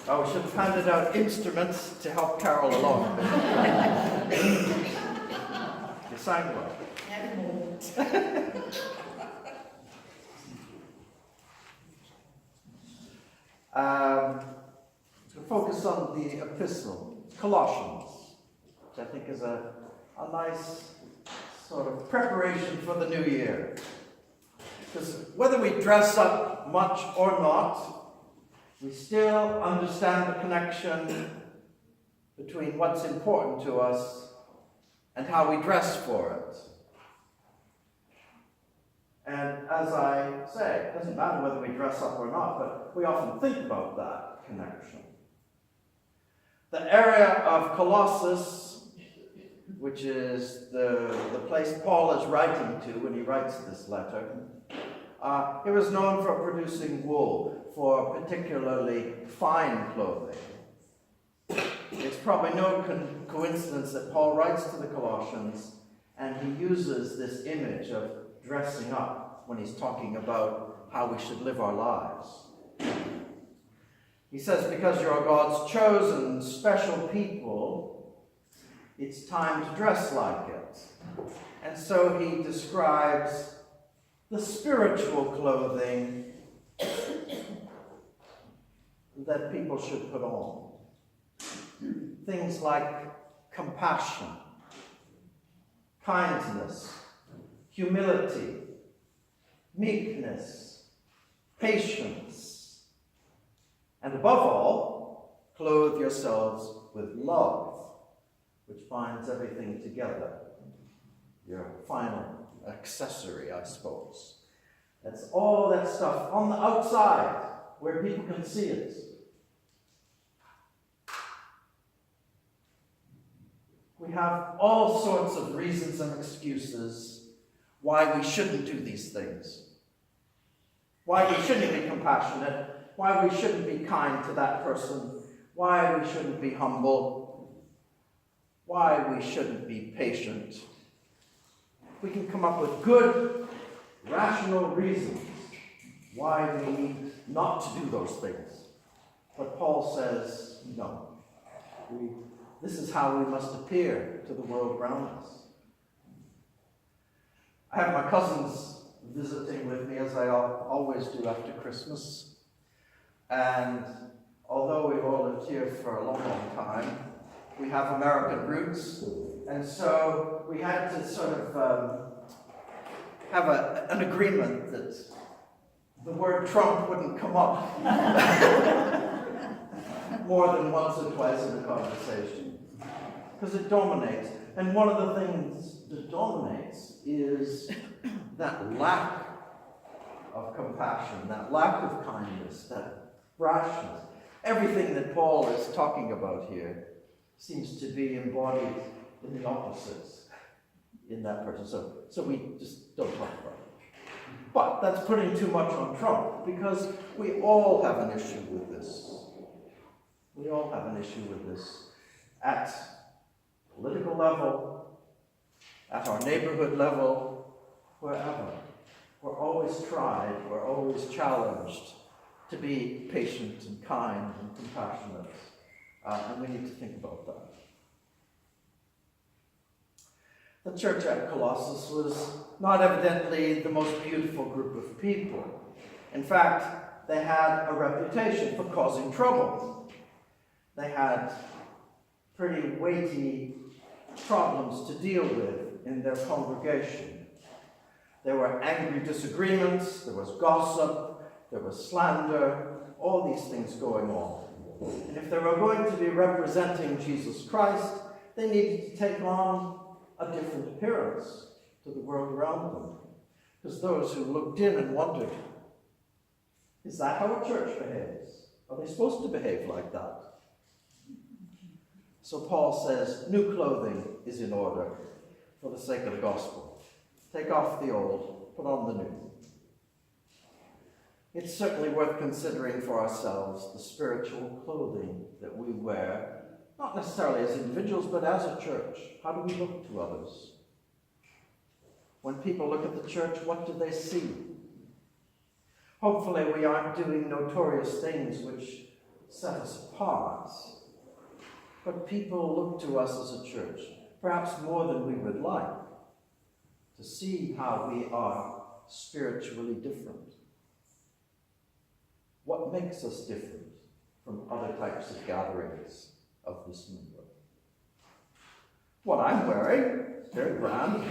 Oh, we should have handed out instruments to help Carol along. You sang well. To focus on the epistle, Colossians, which I think is a nice sort of preparation for the new year. Because whether we dress up much or not, we still understand the connection between what's important to us and how we dress for it. And as I say, it doesn't matter whether we dress up or not, but we often think about that connection. The area of Colossus, which is the place Paul is writing to when he writes this letter, it was known for producing wool, for particularly fine clothing. It's probably no coincidence that Paul writes to the Colossians and he uses this image of dressing up when he's talking about how we should live our lives. He says, because you're God's chosen special people, it's time to dress like it. And so he describes the spiritual clothing that people should put on. Things like compassion, kindness, humility, meekness, patience, and above all, clothe yourselves with love, which binds everything together. Your final accessory, I suppose. That's all that stuff on the outside where people can see it. We have all sorts of reasons and excuses why we shouldn't do these things. Why we shouldn't be compassionate. Why we shouldn't be kind to that person. Why we shouldn't be humble. Why we shouldn't be patient. We can come up with good, rational reasons why we need not to do those things. But Paul says, no. This is how we must appear to the world around us. I have my cousins visiting with me, as I always do after Christmas. And although we've all lived here for a long, long time, we have American roots. And so we had to sort of have an agreement that the word Trump wouldn't come up more than once or twice in the conversation. Because it dominates. And one of the things that dominates is that lack of compassion, that lack of kindness, that brashness. Everything that Paul is talking about here seems to be embodied in the opposites in that person. So we just don't talk about it. But that's putting too much on Trump, because we all have an issue with this. We all have an issue with this at political level, at our neighborhood level, wherever. We're always tried, we're always challenged to be patient and kind and compassionate. And we need to think about that. The church at Colossus was not evidently the most beautiful group of people. In fact, they had a reputation for causing trouble. They had pretty weighty problems to deal with in their congregation. There were angry disagreements, there was gossip, there was slander, all these things going on. And if they were going to be representing Jesus Christ, they needed to take on a different appearance to the world around them. Because those who looked in and wondered, is that how a church behaves? Are they supposed to behave like that? So Paul says, new clothing is in order for the sake of the gospel. Take off the old, put on the new. It's certainly worth considering for ourselves the spiritual clothing that we wear, not necessarily as individuals, but as a church. How do we look to others? When people look at the church, what do they see? Hopefully we aren't doing notorious things which set us apart, but people look to us as a church, perhaps more than we would like, to see how we are spiritually different. What makes us different from other types of gatherings of this number? What I'm wearing, very grand.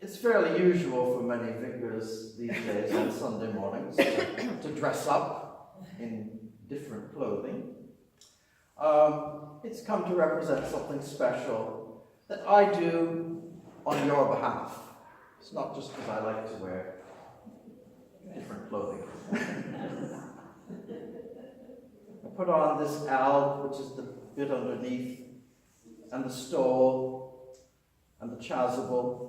It's fairly usual for many vicars these days on Sunday mornings to dress up in different clothing. It's come to represent something special that I do on your behalf. It's not just because I like to wear different clothing. I put on this alb, which is the bit underneath, and the stole, and the chasuble.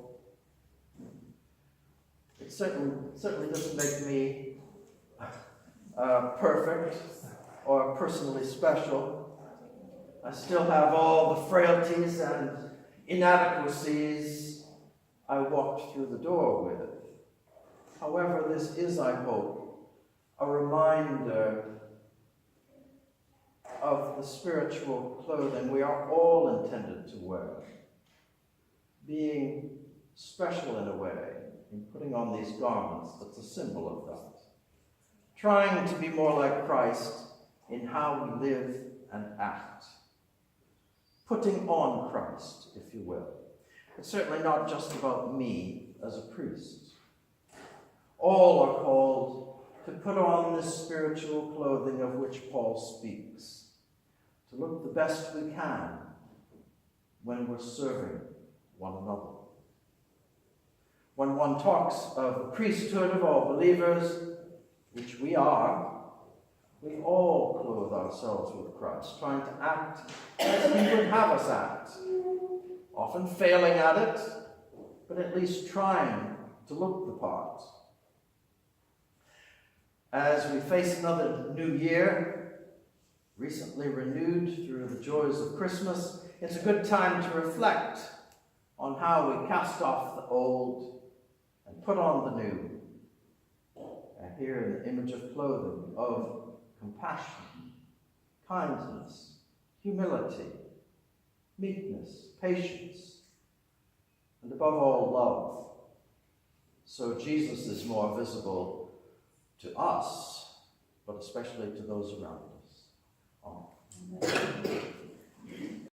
It certainly doesn't make me perfect or personally special. I still have all the frailties and inadequacies I walked through the door with. However, this is, I hope, a reminder of the spiritual clothing we are all intended to wear, being special in a way in putting on these garments that's a symbol of that, trying to be more like Christ in how we live and act, putting on Christ, if you will. It's certainly not just about me as a priest. All are called to put on this spiritual clothing of which Paul speaks, to look the best we can when we're serving one another. When one talks of the priesthood of all believers, which we are, we all clothe ourselves with Christ, trying to act as he would have us act, often failing at it, but at least trying to look the part. As we face another new year, recently renewed through the joys of Christmas, it's a good time to reflect on how we cast off the old and put on the new. And here in the image of clothing of compassion, kindness, humility, meekness, patience, and above all, love. So Jesus is more visible to us, but especially to those around us. Amen.